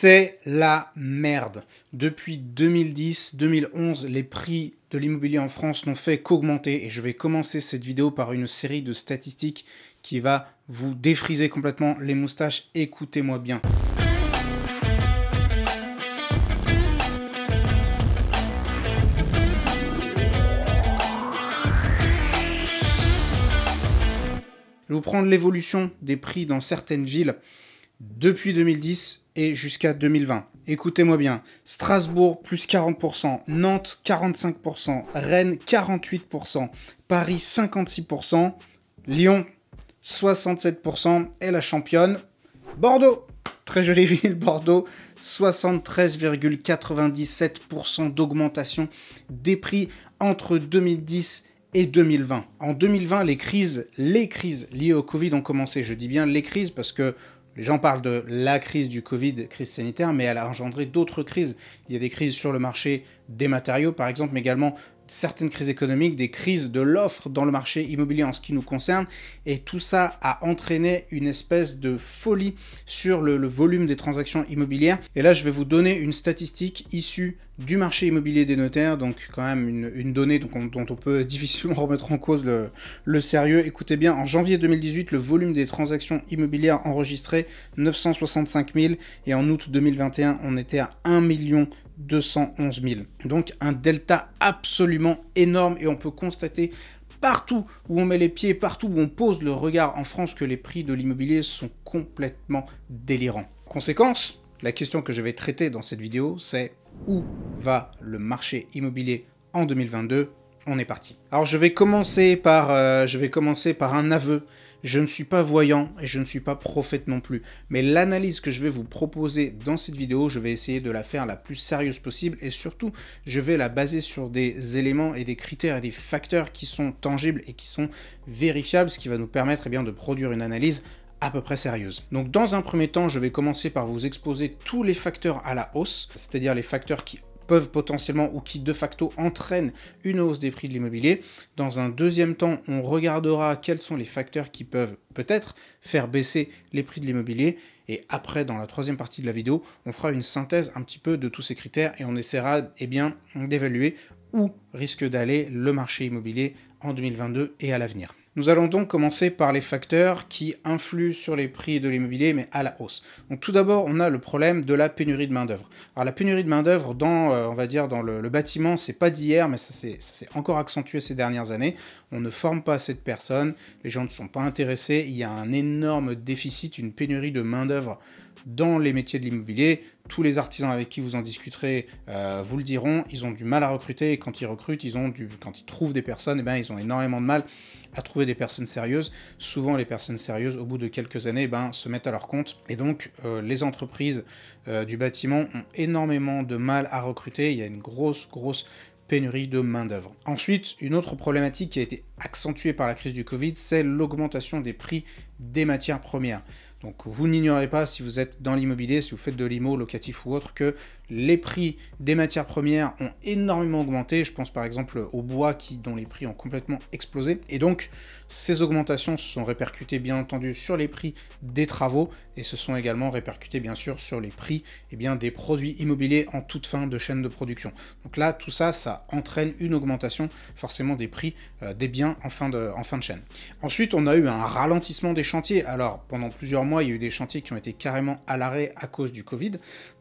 C'est la merde. Depuis 2010-2011, les prix de l'immobilier en France n'ont fait qu'augmenter et je vais commencer cette vidéo par une série de statistiques qui va vous défriser complètement les moustaches. Écoutez-moi bien. Je vais vous prendre l'évolution des prix dans certaines villes depuis 2010 et jusqu'à 2020. Écoutez-moi bien, Strasbourg plus 40%, Nantes 45%, Rennes 48%, Paris 56%, Lyon 67% et la championne, Bordeaux. Très jolie ville, Bordeaux, 73,97% d'augmentation des prix entre 2010 et 2020. En 2020, les crises liées au Covid ont commencé. Je dis bien les crises parce que les gens parlent de la crise du Covid, crise sanitaire, mais elle a engendré d'autres crises. Il y a des crises sur le marché des matériaux, par exemple, mais également certaines crises économiques, des crises de l'offre dans le marché immobilier en ce qui nous concerne. Et tout ça a entraîné une espèce de folie sur le volume des transactions immobilières. Et là, je vais vous donner une statistique issue du marché immobilier des notaires, donc quand même une donnée dont on peut difficilement remettre en cause le sérieux. Écoutez bien, en janvier 2018, le volume des transactions immobilières enregistrées, 965 000, et en août 2021, on était à 1 211 000. Donc un delta absolument énorme, et on peut constater partout où on met les pieds, partout où on pose le regard en France, que les prix de l'immobilier sont complètement délirants. Conséquence, la question que je vais traiter dans cette vidéo, c'est où va le marché immobilier en 2022? On est parti. Alors je vais commencer par un aveu. Je ne suis pas voyant et je ne suis pas prophète non plus. Mais l'analyse que je vais vous proposer dans cette vidéo, je vais essayer de la faire la plus sérieuse possible et surtout, je vais la baser sur des éléments et des critères et des facteurs qui sont tangibles et qui sont vérifiables, ce qui va nous permettre de produire une analyse à peu près sérieuse. Donc dans un premier temps, je vais commencer par vous exposer tous les facteurs à la hausse, c'est-à-dire les facteurs qui peuvent potentiellement ou qui de facto entraînent une hausse des prix de l'immobilier. Dans un deuxième temps, on regardera quels sont les facteurs qui peuvent peut-être faire baisser les prix de l'immobilier. Et après, dans la troisième partie de la vidéo, on fera une synthèse un petit peu de tous ces critères et on essaiera d'évaluer où risque d'aller le marché immobilier en 2022 et à l'avenir. Nous allons donc commencer par les facteurs qui influent sur les prix de l'immobilier, mais à la hausse. Donc tout d'abord, on a le problème de la pénurie de main-d'œuvre. Alors la pénurie de main-d'œuvre dans, dans le bâtiment, c'est pas d'hier, mais ça s'est encore accentué ces dernières années. On ne forme pas assez de personnes, les gens ne sont pas intéressés, il y a un énorme déficit, une pénurie de main-d'œuvre dans les métiers de l'immobilier. Tous les artisans avec qui vous en discuterez vous le diront, ils ont du mal à recruter et quand ils recrutent, quand ils trouvent des personnes, ils ont énormément de mal à trouver des personnes sérieuses. Souvent, les personnes sérieuses, au bout de quelques années, se mettent à leur compte. Et donc, les entreprises du bâtiment ont énormément de mal à recruter. Il y a une grosse pénurie de main-d'œuvre. Ensuite, une autre problématique qui a été accentuée par la crise du Covid, c'est l'augmentation des prix des matières premières. Donc vous n'ignorez pas, si vous êtes dans l'immobilier, si vous faites de l'IMO locatif ou autre, que les prix des matières premières ont énormément augmenté. Je pense par exemple au bois dont les prix ont complètement explosé. Et donc ces augmentations se sont répercutées bien entendu sur les prix des travaux et se sont également répercutées bien sûr sur les prix des produits immobiliers en toute fin de chaîne de production. Donc là, tout ça, ça entraîne une augmentation forcément des prix des biens en fin de chaîne. Ensuite, on a eu un ralentissement des chantiers. Alors pendant plusieurs mois, il y a eu des chantiers qui ont été carrément à l'arrêt à cause du Covid.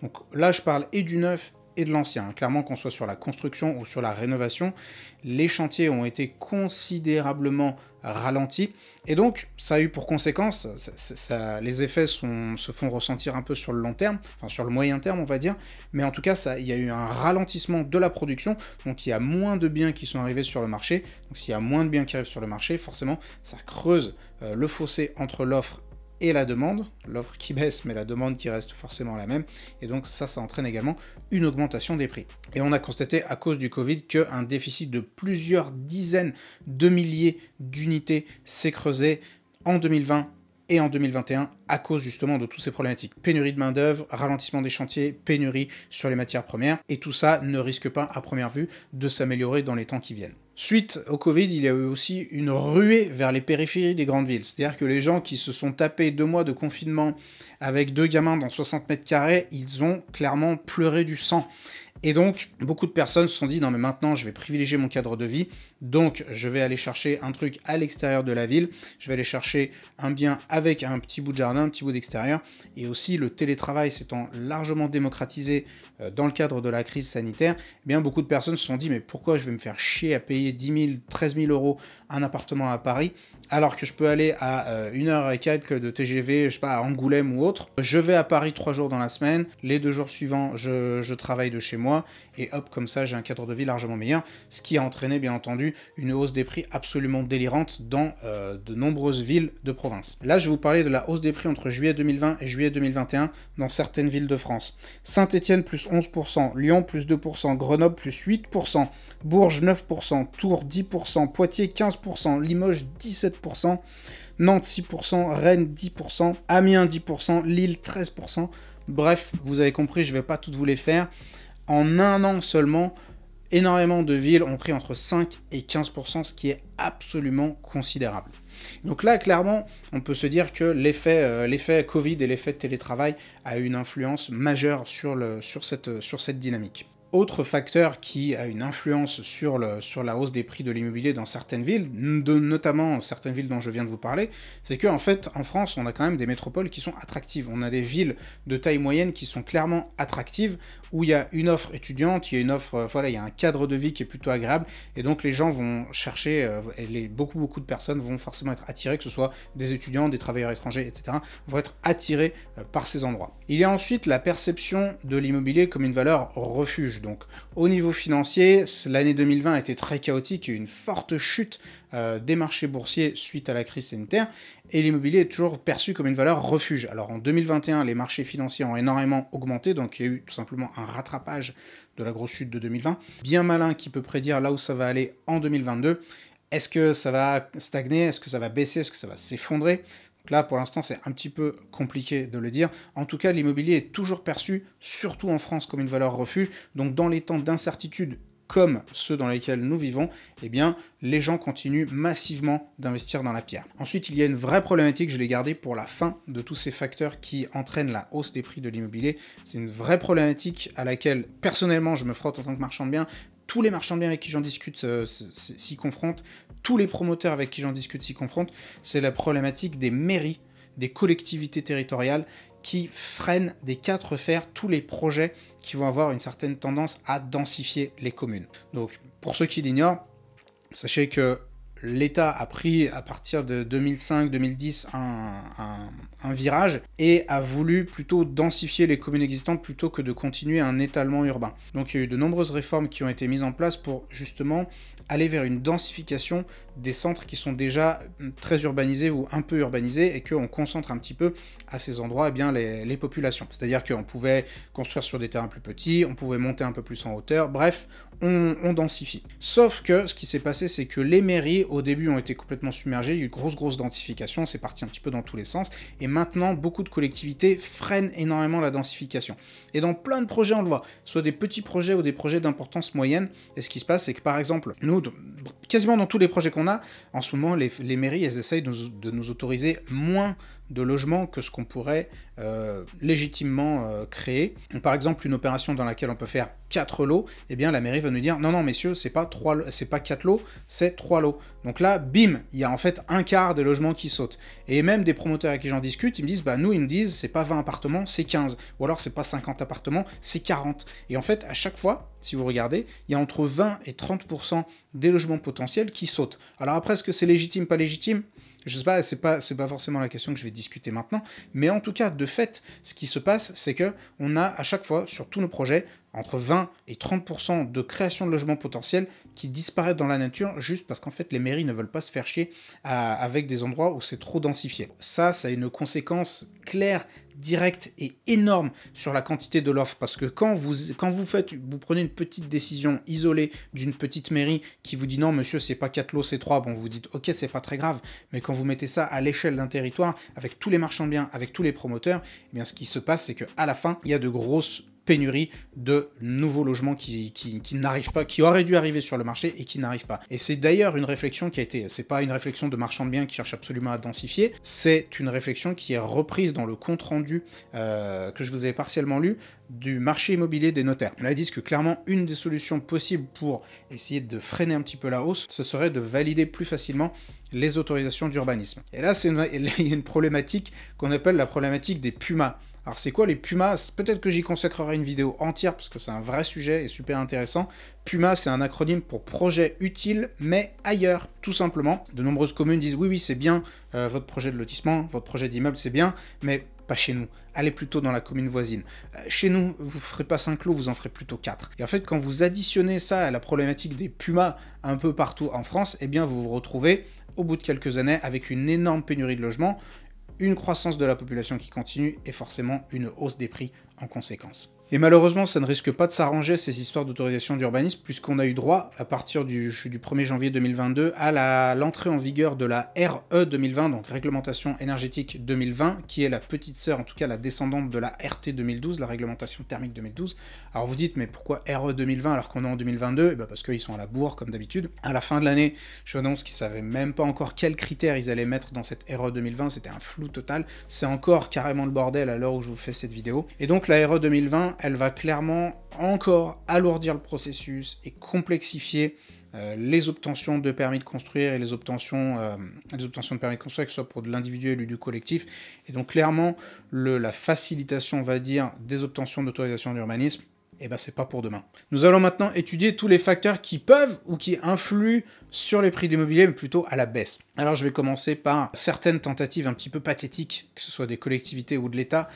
Donc là, je parle et du neuf et de l'ancien. Clairement, qu'on soit sur la construction ou sur la rénovation, les chantiers ont été considérablement ralentis. Et donc, ça a eu pour conséquence, les effets se font ressentir un peu sur le long terme, enfin sur le moyen terme, on va dire. Mais en tout cas, il y a eu un ralentissement de la production. Donc, il y a moins de biens qui sont arrivés sur le marché. Donc, s'il y a moins de biens qui arrivent sur le marché, forcément, ça creuse le fossé entre l'offre et la demande, l'offre qui baisse mais la demande qui reste forcément la même, et donc ça entraîne également une augmentation des prix. Et on a constaté à cause du Covid qu'un déficit de plusieurs dizaines de milliers d'unités s'est creusé en 2020 et en 2021 à cause justement de toutes ces problématiques. Pénurie de main-d'œuvre, ralentissement des chantiers, pénurie sur les matières premières, et tout ça ne risque pas à première vue de s'améliorer dans les temps qui viennent. Suite au Covid, il y a eu aussi une ruée vers les périphéries des grandes villes. C'est-à-dire que les gens qui se sont tapés 2 mois de confinement avec 2 gamins dans 60 mètres carrés, ils ont clairement pleuré du sang. Et donc, beaucoup de personnes se sont dit, non mais maintenant, je vais privilégier mon cadre de vie, donc je vais aller chercher un truc à l'extérieur de la ville, je vais aller chercher un bien avec un petit bout de jardin, un petit bout d'extérieur, et aussi le télétravail s'étant largement démocratisé dans le cadre de la crise sanitaire, eh bien beaucoup de personnes se sont dit, mais pourquoi je vais me faire chier à payer 10 000, 13 000 euros un appartement à Paris, alors que je peux aller à 1h15 de TGV, je sais pas, à Angoulême ou autre. Je vais à Paris 3 jours dans la semaine, les 2 jours suivants, je travaille de chez moi, et hop, comme ça, j'ai un cadre de vie largement meilleur, ce qui a entraîné, bien entendu, une hausse des prix absolument délirante dans de nombreuses villes de province. Là, je vais vous parler de la hausse des prix entre juillet 2020 et juillet 2021 dans certaines villes de France. Saint-Étienne, plus 11%, Lyon, plus 2%, Grenoble, plus 8%, Bourges, 9%, Tours, 10%, Poitiers, 15%, Limoges, 17%, Nantes, 6%, Rennes, 10%, Amiens, 10%, Lille, 13%. Bref, vous avez compris, je ne vais pas toutes vous les faire. En un an seulement, énormément de villes ont pris entre 5 et 15%, ce qui est absolument considérable. Donc là, clairement, on peut se dire que l'effet Covid et l'effet télétravail a eu une influence majeure sur cette dynamique. Autre facteur qui a une influence sur la hausse des prix de l'immobilier dans certaines villes, notamment certaines villes dont je viens de vous parler, c'est qu'en fait, en France, on a quand même des métropoles qui sont attractives. On a des villes de taille moyenne qui sont clairement attractives, où il y a une offre étudiante, il y a une offre, voilà, il y a un cadre de vie qui est plutôt agréable, et donc les gens vont chercher, beaucoup de personnes vont forcément être attirées, que ce soit des étudiants, des travailleurs étrangers, etc., vont être attirés par ces endroits. Il y a ensuite la perception de l'immobilier comme une valeur refuge. Donc au niveau financier, l'année 2020 a été très chaotique, il y a eu une forte chute des marchés boursiers suite à la crise sanitaire, et l'immobilier est toujours perçu comme une valeur refuge. Alors en 2021, les marchés financiers ont énormément augmenté, donc il y a eu tout simplement un rattrapage de la grosse chute de 2020. Bien malin qui peut prédire là où ça va aller en 2022. Est-ce que ça va stagner? Est-ce que ça va baisser? Est-ce que ça va s'effondrer? Là, pour l'instant, c'est un petit peu compliqué de le dire. En tout cas, l'immobilier est toujours perçu, surtout en France, comme une valeur refuge. Donc, dans les temps d'incertitude comme ceux dans lesquels nous vivons, eh bien, les gens continuent massivement d'investir dans la pierre. Ensuite, il y a une vraie problématique, je l'ai gardée pour la fin de tous ces facteurs qui entraînent la hausse des prix de l'immobilier. C'est une vraie problématique à laquelle, personnellement, je me frotte en tant que marchand de biens. Tous les marchands de biens avec qui j'en discute s'y confrontent, tous les promoteurs avec qui j'en discute s'y confrontent, c'est la problématique des mairies, des collectivités territoriales qui freinent des 4 fers tous les projets qui vont avoir une certaine tendance à densifier les communes. Donc, pour ceux qui l'ignorent, sachez que l'État a pris, à partir de 2005-2010, un virage et a voulu plutôt densifier les communes existantes plutôt que de continuer un étalement urbain. Donc il y a eu de nombreuses réformes qui ont été mises en place pour justement aller vers une densification des centres qui sont déjà très urbanisés ou un peu urbanisés et qu'on concentre un petit peu à ces endroits eh bien, les populations. C'est-à-dire qu'on pouvait construire sur des terrains plus petits, on pouvait monter un peu plus en hauteur, bref, on densifie. Sauf que ce qui s'est passé, c'est que les mairies, au début, ont été complètement submergées, il y a eu une grosse densification, c'est parti un petit peu dans tous les sens, et maintenant, beaucoup de collectivités freinent énormément la densification. Et dans plein de projets, on le voit, soit des petits projets ou des projets d'importance moyenne, et ce qui se passe, c'est que par exemple, nous, quasiment dans tous les projets qu'on a, en ce moment, les mairies, elles essayent de nous autoriser moins de logements que ce qu'on pourrait légitimement créer. Donc, par exemple, une opération dans laquelle on peut faire 4 lots, eh bien la mairie va nous dire non, non, messieurs, c'est pas 4 lots, c'est 3 lots. Donc là, bim, il y a en fait un quart des logements qui sautent. Et même des promoteurs avec qui j'en discute, ils me disent, bah nous, ils me disent, c'est pas 20 appartements, c'est 15. Ou alors, c'est pas 50 appartements, c'est 40. Et en fait, à chaque fois, si vous regardez, il y a entre 20 et 30% des logements potentiels qui sautent. Alors après, est-ce que c'est légitime, pas légitime ? Je sais pas, c'est pas forcément la question que je vais discuter maintenant, mais en tout cas, de fait, ce qui se passe, c'est que on a à chaque fois, sur tous nos projets, entre 20 et 30% de création de logements potentiels qui disparaissent dans la nature juste parce qu'en fait les mairies ne veulent pas se faire chier avec des endroits où c'est trop densifié. Ça a une conséquence claire, directe et énorme sur la quantité de l'offre parce que quand vous prenez une petite décision isolée d'une petite mairie qui vous dit non monsieur c'est pas 4 lots c'est 3, bon vous dites ok c'est pas très grave, mais quand vous mettez ça à l'échelle d'un territoire avec tous les marchands de biens, avec tous les promoteurs, eh bien ce qui se passe c'est qu'à la fin il y a de grosses pénurie de nouveaux logements qui n'arrivent pas, qui auraient dû arriver sur le marché et qui n'arrivent pas. Et c'est d'ailleurs une réflexion qui a été, c'est pas une réflexion de marchand de biens qui cherche absolument à densifier, c'est une réflexion qui est reprise dans le compte-rendu que je vous avais partiellement lu du marché immobilier des notaires. Là, ils disent que clairement, une des solutions possibles pour essayer de freiner un petit peu la hausse, ce serait de valider plus facilement les autorisations d'urbanisme. Et là, il y a une problématique qu'on appelle la problématique des PUMA. Alors c'est quoi les PUMA? Peut-être que j'y consacrerai une vidéo entière parce que c'est un vrai sujet et super intéressant. PUMA, c'est un acronyme pour projet utile, mais ailleurs, tout simplement. De nombreuses communes disent oui, c'est bien, votre projet de lotissement, votre projet d'immeuble, c'est bien, mais pas chez nous. Allez plutôt dans la commune voisine. Chez nous, vous ne ferez pas 5 lots, vous en ferez plutôt 4. Et en fait, quand vous additionnez ça à la problématique des PUMA un peu partout en France, eh bien vous vous retrouvez, au bout de quelques années, avec une énorme pénurie de logements, une croissance de la population qui continue et forcément une hausse des prix en conséquence. Et malheureusement, ça ne risque pas de s'arranger, ces histoires d'autorisation d'urbanisme, puisqu'on a eu droit, à partir du 1er janvier 2022, à l'entrée en vigueur de la RE 2020, donc Réglementation énergétique 2020, qui est la petite sœur, en tout cas la descendante de la RT 2012, la Réglementation thermique 2012. Alors vous dites, mais pourquoi RE 2020 alors qu'on est en 2022? Eh bien parce qu'ils sont à la bourre, comme d'habitude. À la fin de l'année, je vous annonce qu'ils ne savaient même pas encore quels critères ils allaient mettre dans cette RE 2020, c'était un flou total. C'est encore carrément le bordel à l'heure où je vous fais cette vidéo. Et donc la RE 2020, elle va clairement encore alourdir le processus et complexifier les obtentions de permis de construire et les obtentions de permis de construire, que ce soit pour de l'individuel ou du collectif. Et donc clairement, la facilitation, on va dire, des obtentions d'autorisation d'urbanisme, eh ben c'est pas pour demain. Nous allons maintenant étudier tous les facteurs qui peuvent ou qui influent sur les prix de l'immobilier, mais plutôt à la baisse. Alors je vais commencer par certaines tentatives un petit peu pathétiques, que ce soit des collectivités ou de l'État,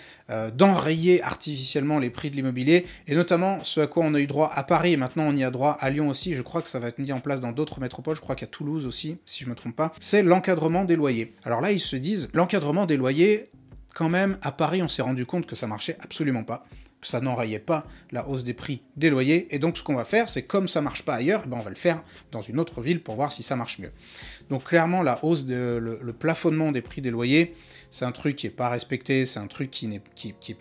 d'enrayer artificiellement les prix de l'immobilier, et notamment ce à quoi on a eu droit à Paris, et maintenant on y a droit à Lyon aussi, je crois que ça va être mis en place dans d'autres métropoles, je crois qu'à Toulouse aussi, si je me trompe pas, c'est l'encadrement des loyers. Alors là, ils se disent, l'encadrement des loyers, quand même, à Paris, on s'est rendu compte que ça marchait absolument pas, que ça n'enrayait pas la hausse des prix des loyers, et donc ce qu'on va faire, c'est comme ça marche pas ailleurs, ben on va le faire dans une autre ville pour voir si ça marche mieux. Donc clairement, la hausse, le plafonnement des prix des loyers, c'est un truc qui n'est pas respecté, c'est un truc qui n'est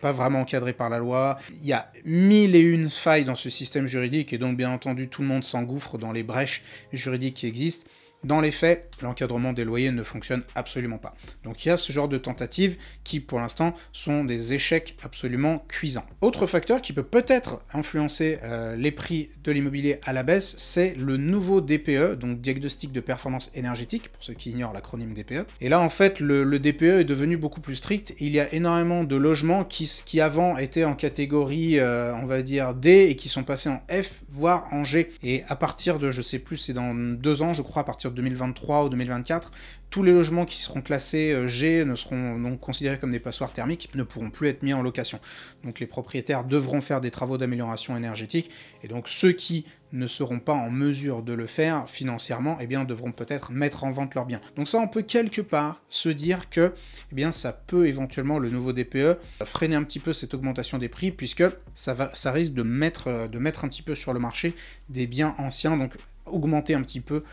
pas vraiment encadré par la loi. Il y a 1001 failles dans ce système juridique, et donc bien entendu, tout le monde s'engouffre dans les brèches juridiques qui existent. Dans les faits, l'encadrement des loyers ne fonctionne absolument pas. Donc il y a ce genre de tentatives qui, pour l'instant, sont des échecs absolument cuisants. Autre facteur qui peut peut-être influencer les prix de l'immobilier à la baisse, c'est le nouveau DPE, donc Diagnostic de performance énergétique, pour ceux qui ignorent l'acronyme DPE. Et là, en fait, le DPE est devenu beaucoup plus strict. Il y a énormément de logements qui avant étaient en catégorie, on va dire, D, et qui sont passés en F, voire en G. Et à partir de, je sais plus, c'est dans 2 ans, je crois, à partir de 2023 ou 2024, tous les logements qui seront classés G ne seront donc considérés comme des passoires thermiques, ne pourront plus être mis en location. Donc les propriétaires devront faire des travaux d'amélioration énergétique, et donc ceux qui ne seront pas en mesure de le faire financièrement, eh bien devront peut-être mettre en vente leurs biens. Donc ça, on peut quelque part se dire que eh bien, ça peut éventuellement, le nouveau DPE, freiner un petit peu cette augmentation des prix, puisque ça risque de mettre un petit peu sur le marché des biens anciens, donc augmenter un petit peu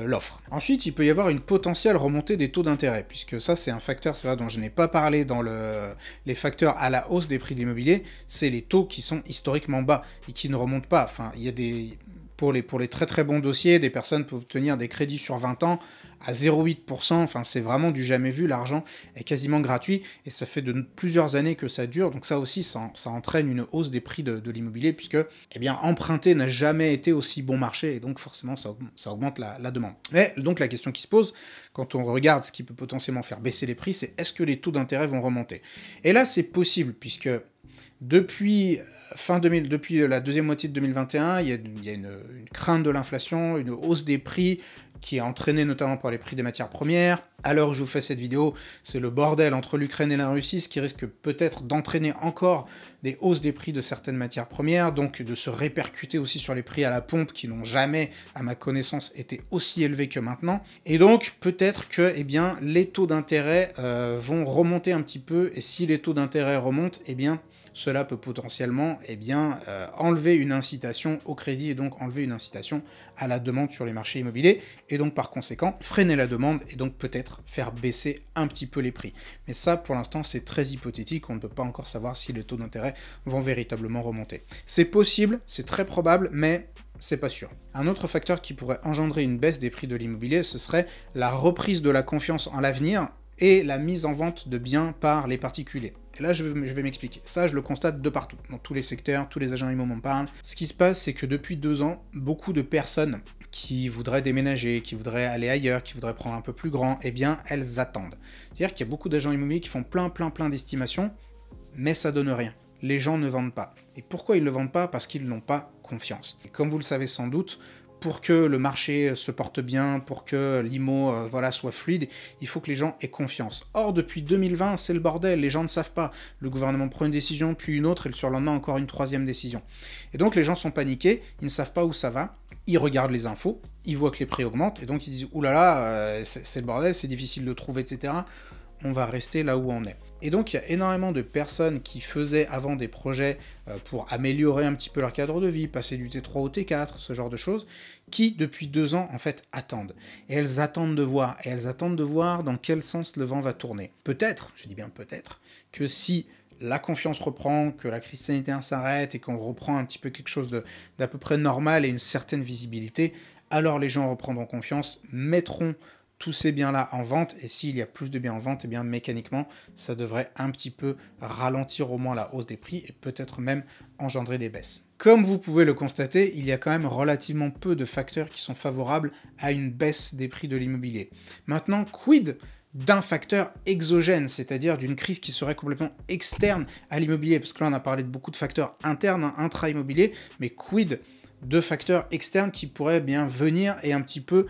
l'offre. Ensuite, il peut y avoir une potentielle remontée des taux d'intérêt, puisque ça, c'est un facteur, c'est vrai, dont je n'ai pas parlé dans les facteurs à la hausse des prix de l'immobilier, c'est les taux qui sont historiquement bas et qui ne remontent pas. Enfin, il y a des... Pour les très très bons dossiers, des personnes peuvent obtenir des crédits sur 20 ans à 0,8%, enfin c'est vraiment du jamais vu, l'argent est quasiment gratuit, et ça fait de plusieurs années que ça dure, donc ça aussi, ça entraîne une hausse des prix de l'immobilier, puisque eh bien, emprunter n'a jamais été aussi bon marché, et donc forcément ça augmente la demande. Mais donc la question qui se pose, quand on regarde ce qui peut potentiellement faire baisser les prix, c'est est-ce que les taux d'intérêt vont remonter? Et là c'est possible, puisque depuis la deuxième moitié de 2021, il y a une crainte de l'inflation, une hausse des prix qui est entraînée notamment par les prix des matières premières. À l'heure où je vous fais cette vidéo, c'est le bordel entre l'Ukraine et la Russie, ce qui risque peut-être d'entraîner encore des hausses des prix de certaines matières premières, donc de se répercuter aussi sur les prix à la pompe qui n'ont jamais, à ma connaissance, été aussi élevés que maintenant. Et donc peut-être que eh bien, les taux d'intérêt vont remonter un petit peu, et si les taux d'intérêt remontent, eh bien cela peut potentiellement enlever une incitation au crédit et donc enlever une incitation à la demande sur les marchés immobiliers et donc par conséquent freiner la demande et donc peut-être faire baisser un petit peu les prix. Mais ça pour l'instant c'est très hypothétique, on ne peut pas encore savoir si les taux d'intérêt vont véritablement remonter. C'est possible, c'est très probable, mais c'est pas sûr. Un autre facteur qui pourrait engendrer une baisse des prix de l'immobilier, ce serait la reprise de la confiance en l'avenir et la mise en vente de biens par les particuliers. Et là, je vais m'expliquer. Ça, je le constate de partout, dans tous les secteurs, tous les agents immo m'en parlent. Ce qui se passe, c'est que depuis 2 ans, beaucoup de personnes qui voudraient déménager, qui voudraient aller ailleurs, qui voudraient prendre un peu plus grand, eh bien, elles attendent. C'est-à-dire qu'il y a beaucoup d'agents immobiliers qui font plein d'estimations, mais ça donne rien. Les gens ne vendent pas. Et pourquoi ils ne vendent pas? Parce qu'ils n'ont pas confiance. Et comme vous le savez sans doute, pour que le marché se porte bien, pour que l'IMO soit fluide, il faut que les gens aient confiance. Or, depuis 2020, c'est le bordel, les gens ne savent pas. Le gouvernement prend une décision, puis une autre, et le surlendemain, encore une 3e décision. Et donc, les gens sont paniqués, ils ne savent pas où ça va, ils regardent les infos, ils voient que les prix augmentent, et donc ils disent « Oulala, c'est le bordel, c'est difficile de trouver, etc. » On va rester là où on est. Et donc, il y a énormément de personnes qui faisaient avant des projets pour améliorer un petit peu leur cadre de vie, passer du T3 au T4, ce genre de choses, qui, depuis 2 ans, en fait, attendent. Et elles attendent de voir. Et elles attendent de voir dans quel sens le vent va tourner. Peut-être, je dis bien peut-être, que si la confiance reprend, que la crise sanitaire s'arrête et qu'on reprend un petit peu quelque chose d'à peu près normal et une certaine visibilité, alors les gens reprendront confiance, mettront tous ces biens-là en vente, et s'il y a plus de biens en vente, eh bien mécaniquement, ça devrait un petit peu ralentir au moins la hausse des prix, et peut-être même engendrer des baisses. Comme vous pouvez le constater, il y a quand même relativement peu de facteurs qui sont favorables à une baisse des prix de l'immobilier. Maintenant, quid d'un facteur exogène, c'est-à-dire d'une crise qui serait complètement externe à l'immobilier? Parce que là, on a parlé de beaucoup de facteurs internes, intra-immobilier, mais quid de facteurs externes qui pourraient bien venir et un petit peu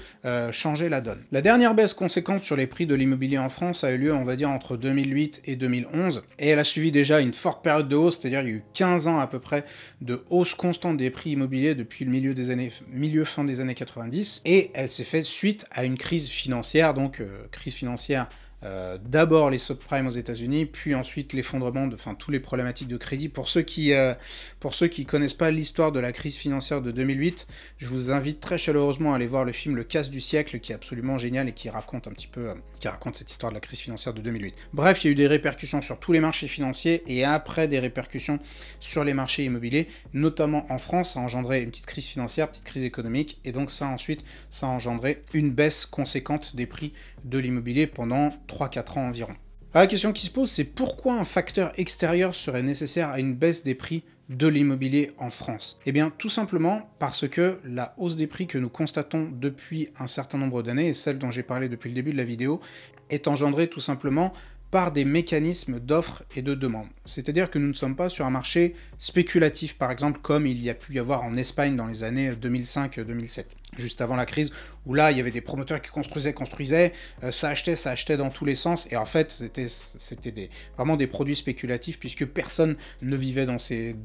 changer la donne. La dernière baisse conséquente sur les prix de l'immobilier en France a eu lieu, on va dire, entre 2008 et 2011, et elle a suivi déjà une forte période de hausse, c'est-à-dire il y a eu 15 ans à peu près de hausse constante des prix immobiliers depuis le milieu-fin des années 90, et elle s'est faite suite à une crise financière, donc crise financière d'abord les subprimes aux États-Unis, puis ensuite l'effondrement de tous les problématiques de crédit. Pour ceux qui connaissent pas l'histoire de la crise financière de 2008, je vous invite très chaleureusement à aller voir le film Le Casse du siècle, qui est absolument génial et qui raconte un petit peu cette histoire de la crise financière de 2008. Bref, il y a eu des répercussions sur tous les marchés financiers et après des répercussions sur les marchés immobiliers, notamment en France. Ça a engendré une petite crise financière, petite crise économique, et donc ça ensuite, ça a engendré une baisse conséquente des prix de l'immobilier pendant 3-4 ans environ. Alors, la question qui se pose, c'est pourquoi un facteur extérieur serait nécessaire à une baisse des prix de l'immobilier en France? Eh bien, tout simplement parce que la hausse des prix que nous constatons depuis un certain nombre d'années, et celle dont j'ai parlé depuis le début de la vidéo, est engendrée tout simplement par des mécanismes d'offre et de demande. C'est-à-dire que nous ne sommes pas sur un marché spéculatif, par exemple, comme il y a pu y avoir en Espagne dans les années 2005-2007, juste avant la crise, où là, il y avait des promoteurs qui construisaient, ça achetait dans tous les sens, et en fait, c'était vraiment des produits spéculatifs, puisque personne ne vivait dans ces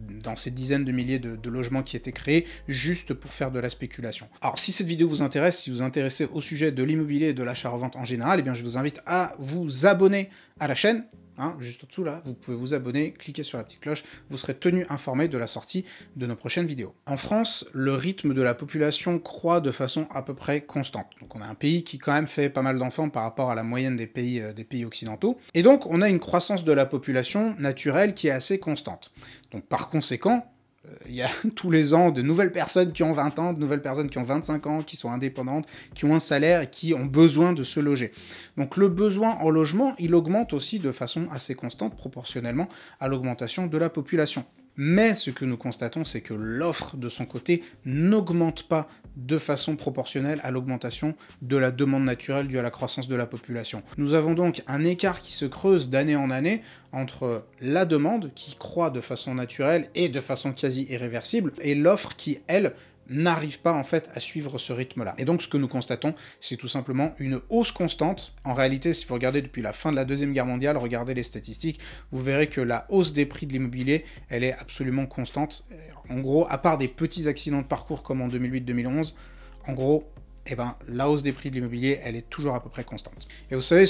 dizaines de milliers de logements qui étaient créés, juste pour faire de la spéculation. Alors, si cette vidéo vous intéresse, si vous vous intéressez au sujet de l'immobilier et de l'achat-revente en général, eh bien, je vous invite à vous abonner à la chaîne, juste au-dessous là, vous pouvez vous abonner, cliquer sur la petite cloche, vous serez tenu informé de la sortie de nos prochaines vidéos. En France, le rythme de la population croît de façon à peu près constante. Donc on a un pays qui quand même fait pas mal d'enfants par rapport à la moyenne des pays occidentaux, et donc on a une croissance de la population naturelle qui est assez constante. Donc par conséquent, il y a tous les ans de nouvelles personnes qui ont 20 ans, de nouvelles personnes qui ont 25 ans, qui sont indépendantes, qui ont un salaire et qui ont besoin de se loger. Donc le besoin en logement, il augmente aussi de façon assez constante, proportionnellement à l'augmentation de la population. Mais ce que nous constatons, c'est que l'offre, de son côté, n'augmente pas de façon proportionnelle à l'augmentation de la demande naturelle due à la croissance de la population. Nous avons donc un écart qui se creuse d'année en année entre la demande, qui croît de façon naturelle et de façon quasi irréversible, et l'offre qui, elle, n'arrive pas en fait à suivre ce rythme-là. Et donc ce que nous constatons, c'est tout simplement une hausse constante. En réalité, si vous regardez depuis la fin de la Deuxième Guerre mondiale, regardez les statistiques, vous verrez que la hausse des prix de l'immobilier, elle est absolument constante. En gros, à part des petits accidents de parcours comme en 2008-2011, en gros, eh ben, la hausse des prix de l'immobilier, elle est toujours à peu près constante. Et vous savez,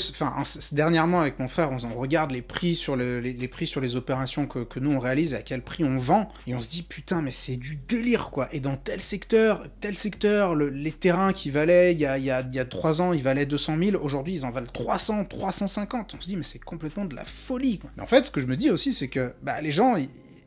dernièrement, avec mon frère, on regarde les prix sur les prix sur les opérations que nous, on réalise, et à quel prix on vend, et on se dit, putain, mais c'est du délire, quoi. Et dans tel secteur, les terrains qui valaient, il y a 3 ans, ils valaient 200 000, aujourd'hui, ils en valent 300, 350. On se dit, mais c'est complètement de la folie, quoi. Mais en fait, ce que je me dis aussi, c'est que les gens,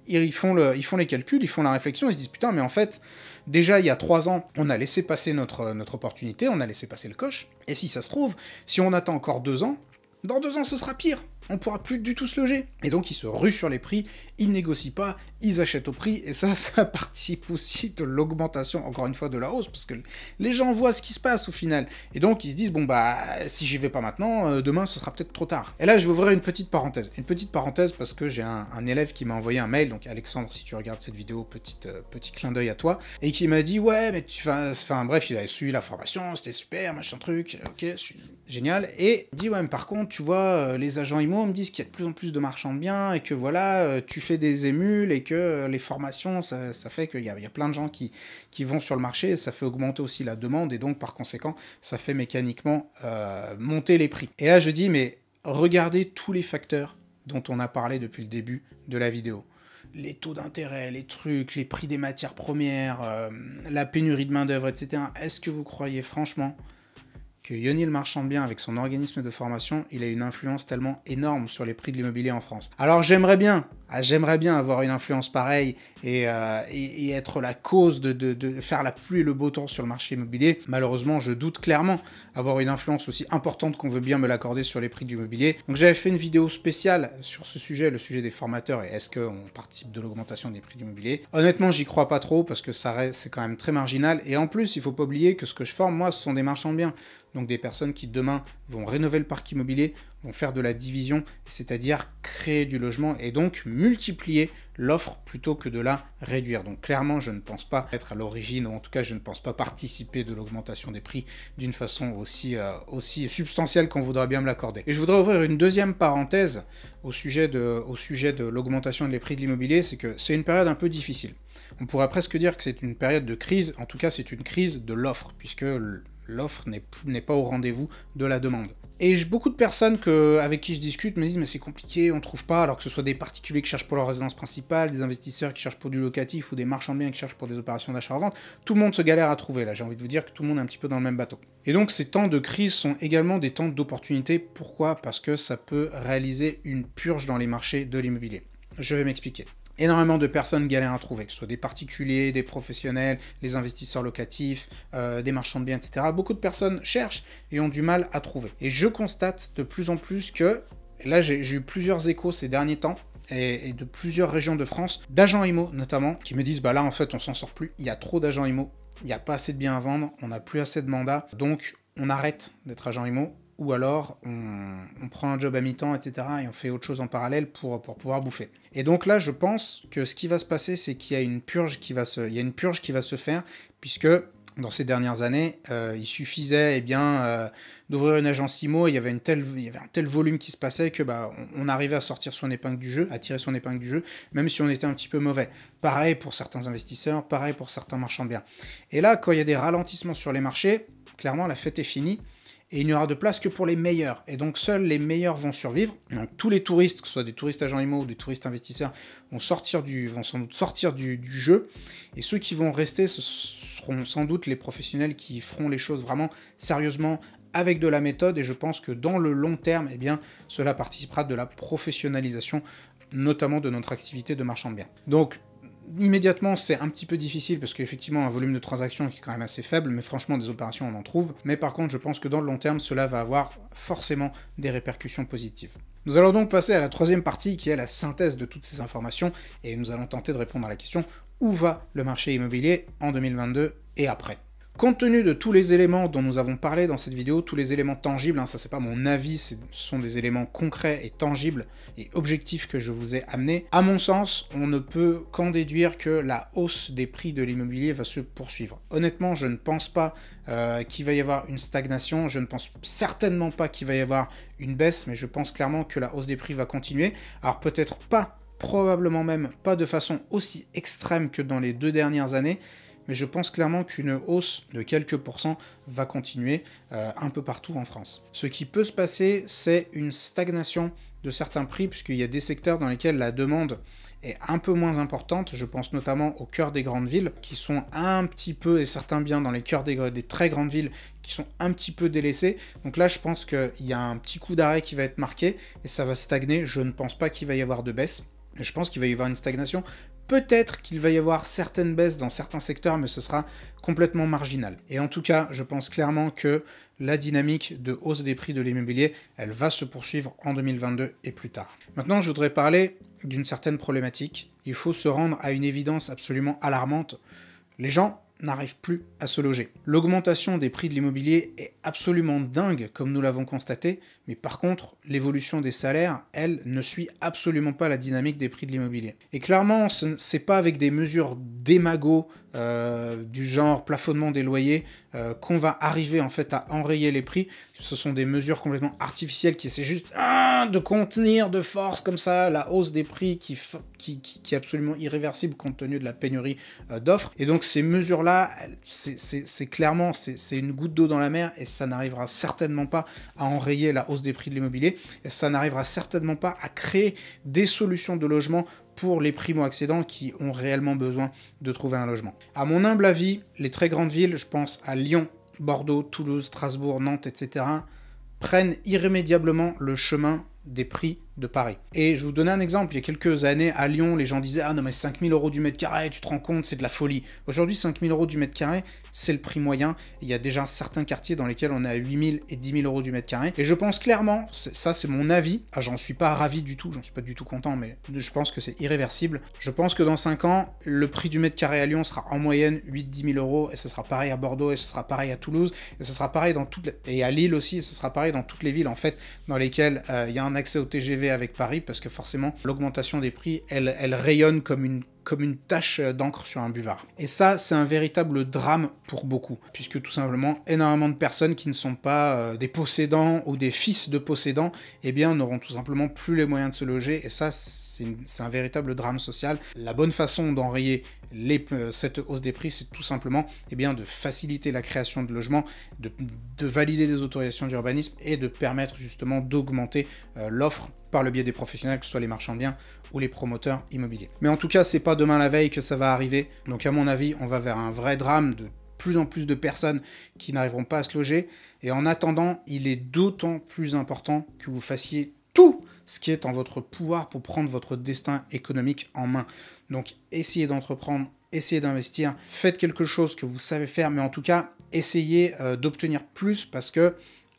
ils font les calculs, ils font la réflexion, ils se disent, putain, mais en fait, déjà, il y a 3 ans, on a laissé passer notre opportunité, on a laissé passer le coche, et si ça se trouve, si on attend encore 2 ans, dans 2 ans, ce sera pire. On pourra plus du tout se loger. Et donc, ils se ruent sur les prix, ils négocient pas, ils achètent au prix, et ça participe aussi de l'augmentation, encore une fois, de la hausse, parce que les gens voient ce qui se passe au final. Et donc, ils se disent, bon, si j'y vais pas maintenant, demain, ce sera peut-être trop tard. Et là, je vais ouvrir une petite parenthèse. Une petite parenthèse parce que j'ai un élève qui m'a envoyé un mail, donc Alexandre, si tu regardes cette vidéo, petit clin d'œil à toi, et qui m'a dit, ouais, mais bref, il avait suivi la formation, c'était super, machin truc, ok, génial, et il dit, ouais, mais par contre, tu vois, les agents immo me disent qu'il y a de plus en plus de marchands de biens, et que voilà, tu fais des émules, et que les formations, ça fait qu'il y a plein de gens qui vont sur le marché, et ça fait augmenter aussi la demande, et donc par conséquent, ça fait mécaniquement monter les prix. Et là, je dis, mais regardez tous les facteurs dont on a parlé depuis le début de la vidéo. Les taux d'intérêt, les trucs, les prix des matières premières, la pénurie de main-d'œuvre, etc. Est-ce que vous croyez franchement que Yoni le marchand de biens, avec son organisme de formation, il a une influence tellement énorme sur les prix de l'immobilier en France? Alors j'aimerais bien avoir une influence pareille et être la cause de faire la pluie et le beau temps sur le marché immobilier. Malheureusement, je doute clairement avoir une influence aussi importante qu'on veut bien me l'accorder sur les prix de l'immobilier. Donc j'avais fait une vidéo spéciale sur ce sujet, le sujet des formateurs et est-ce qu'on participe de l'augmentation des prix de l'immobilier. Honnêtement, j'y crois pas trop parce que c'est quand même très marginal. Et en plus, il faut pas oublier que ce que je forme, moi, ce sont des marchands de biens. Donc des personnes qui demain vont rénover le parc immobilier, vont faire de la division, c'est-à-dire créer du logement et donc multiplier l'offre plutôt que de la réduire. Donc clairement, je ne pense pas être à l'origine, ou en tout cas, je ne pense pas participer de l'augmentation des prix d'une façon aussi substantielle qu'on voudrait bien me l'accorder. Et je voudrais ouvrir une deuxième parenthèse au sujet de l'augmentation des prix de l'immobilier, c'est que c'est une période un peu difficile. On pourrait presque dire que c'est une période de crise, en tout cas c'est une crise de l'offre, puisque l'offre n'est pas au rendez-vous de la demande. Et j'ai beaucoup de personnes avec qui je discute me disent mais c'est compliqué, on trouve pas, alors que ce soit des particuliers qui cherchent pour leur résidence principale, des investisseurs qui cherchent pour du locatif ou des marchands de biens qui cherchent pour des opérations d'achat-revente, tout le monde se galère à trouver. Là, j'ai envie de vous dire que tout le monde est un petit peu dans le même bateau. Et donc ces temps de crise sont également des temps d'opportunité. Pourquoi? Parce que ça peut réaliser une purge dans les marchés de l'immobilier. Je vais m'expliquer. Énormément de personnes galèrent à trouver, que ce soit des particuliers, des professionnels, les investisseurs locatifs, des marchands de biens, etc. Beaucoup de personnes cherchent et ont du mal à trouver. Et je constate de plus en plus que, là j'ai eu plusieurs échos ces derniers temps, et de plusieurs régions de France, d'agents IMO notamment, qui me disent bah là en fait on s'en sort plus, il y a trop d'agents IMO, il n'y a pas assez de biens à vendre, on n'a plus assez de mandats, donc on arrête d'être agent IMO, ou alors on prend un job à mi-temps, etc. et on fait autre chose en parallèle pour pouvoir bouffer. Et donc là, je pense que ce qui va se passer, c'est qu'il y a une purge qui va se faire, puisque dans ces dernières années, il suffisait d'ouvrir une agence IMO, et il y avait un tel volume qui se passait que on arrivait à sortir son épingle du jeu, à tirer son épingle du jeu, même si on était un petit peu mauvais. Pareil pour certains investisseurs, pareil pour certains marchands de biens. Et là, quand il y a des ralentissements sur les marchés, clairement la fête est finie. Et il n'y aura de place que pour les meilleurs. Et donc seuls les meilleurs vont survivre. Donc tous les touristes, que ce soit des touristes agents IMO ou des touristes investisseurs, vont sans doute sortir du jeu. Et ceux qui vont rester, ce seront sans doute les professionnels qui feront les choses vraiment sérieusement, avec de la méthode. Et je pense que dans le long terme, cela participera de la professionnalisation, notamment de notre activité de marchand de biens. Donc immédiatement, c'est un petit peu difficile parce qu'effectivement, un volume de transactions qui est quand même assez faible, mais franchement, des opérations, on en trouve. Mais par contre, je pense que dans le long terme, cela va avoir forcément des répercussions positives. Nous allons donc passer à la troisième partie qui est la synthèse de toutes ces informations et nous allons tenter de répondre à la question où va le marché immobilier en 2022 et après. Compte tenu de tous les éléments dont nous avons parlé dans cette vidéo, tous les éléments tangibles, ça c'est pas mon avis, ce sont des éléments concrets et tangibles et objectifs que je vous ai amenés, à mon sens, on ne peut qu'en déduire que la hausse des prix de l'immobilier va se poursuivre. Honnêtement, je ne pense pas qu'il va y avoir une stagnation, je ne pense certainement pas qu'il va y avoir une baisse, mais je pense clairement que la hausse des prix va continuer. Alors peut-être pas, probablement même pas de façon aussi extrême que dans les 2 dernières années, mais je pense clairement qu'une hausse de quelques pourcents va continuer un peu partout en France. Ce qui peut se passer, c'est une stagnation de certains prix, puisqu'il y a des secteurs dans lesquels la demande est un peu moins importante. Je pense notamment au cœur des grandes villes, qui sont un petit peu, et certains biens dans les cœurs des très grandes villes, qui sont un petit peu délaissés. Donc là, je pense qu'il y a un petit coup d'arrêt qui va être marqué, et ça va stagner. Je ne pense pas qu'il va y avoir de baisse. Je pense qu'il va y avoir une stagnation. Peut-être qu'il va y avoir certaines baisses dans certains secteurs, mais ce sera complètement marginal. Et en tout cas, je pense clairement que la dynamique de hausse des prix de l'immobilier, elle va se poursuivre en 2022 et plus tard. Maintenant, je voudrais parler d'une certaine problématique. Il faut se rendre à une évidence absolument alarmante. Les gens n'arrivent plus à se loger. L'augmentation des prix de l'immobilier est absolument dingue, comme nous l'avons constaté, mais par contre, l'évolution des salaires, elle, ne suit absolument pas la dynamique des prix de l'immobilier. Et clairement, c'est pas avec des mesures démago du genre plafonnement des loyers qu'on va arriver en fait à enrayer les prix. Ce sont des mesures complètement artificielles qui essaient juste de contenir de force comme ça la hausse des prix qui est absolument irréversible compte tenu de la pénurie d'offres. Et donc ces mesures-là, c'est clairement c'est une goutte d'eau dans la mer et ça n'arrivera certainement pas à enrayer la hausse des prix de l'immobilier et ça n'arrivera certainement pas à créer des solutions de logement pour les primo-accédants qui ont réellement besoin de trouver un logement. À mon humble avis, les très grandes villes, je pense à Lyon, Bordeaux, Toulouse, Strasbourg, Nantes, etc., prennent irrémédiablement le chemin des prix de Paris. Et je vous donne un exemple, il y a quelques années, à Lyon, les gens disaient « Ah non mais 5 000 € du mètre carré, tu te rends compte, c'est de la folie ». Aujourd'hui, 5 000 € du mètre carré, c'est le prix moyen. Il y a déjà certains quartiers dans lesquels on est à 8 000 et 10 000 € du mètre carré. Et je pense clairement, ça c'est mon avis, j'en suis pas ravi du tout, j'en suis pas du tout content, mais je pense que c'est irréversible. Je pense que dans 5 ans, le prix du mètre carré à Lyon sera en moyenne 8-10 000 €, et ce sera pareil à Bordeaux, et ce sera pareil à Toulouse, et ce sera pareil dans toutes les... et à Lille aussi, et ce sera pareil dans toutes les villes en fait, dans lesquelles il y a un accès au TGV avec Paris, parce que forcément, l'augmentation des prix, elle rayonne comme une tache d'encre sur un buvard. Et ça, c'est un véritable drame pour beaucoup, puisque tout simplement, énormément de personnes qui ne sont pas des possédants ou des fils de possédants, eh bien, n'auront tout simplement plus les moyens de se loger, et ça, c'est un véritable drame social. La bonne façon d'enrayer cette hausse des prix, c'est tout simplement eh bien, de faciliter la création de logements, de valider des autorisations d'urbanisme, et de permettre justement d'augmenter l'offre par le biais des professionnels, que ce soit les marchands de biens ou les promoteurs immobiliers. Mais en tout cas, c'est pas demain la veille que ça va arriver, donc à mon avis, on va vers un vrai drame de plus en plus de personnes qui n'arriveront pas à se loger, et en attendant, il est d'autant plus important que vous fassiez tout ce qui est en votre pouvoir pour prendre votre destin économique en main. Donc essayez d'entreprendre, essayez d'investir, faites quelque chose que vous savez faire, mais en tout cas, essayez d'obtenir plus, parce que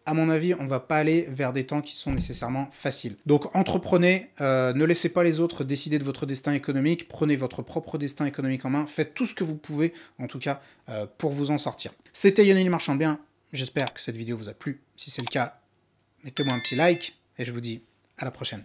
à mon avis, on ne va pas aller vers des temps qui sont nécessairement faciles. Donc entreprenez, ne laissez pas les autres décider de votre destin économique, prenez votre propre destin économique en main, faites tout ce que vous pouvez, en tout cas, pour vous en sortir. C'était Lionel Marchand de Biens, j'espère que cette vidéo vous a plu. Si c'est le cas, mettez-moi un petit like, et je vous dis à la prochaine.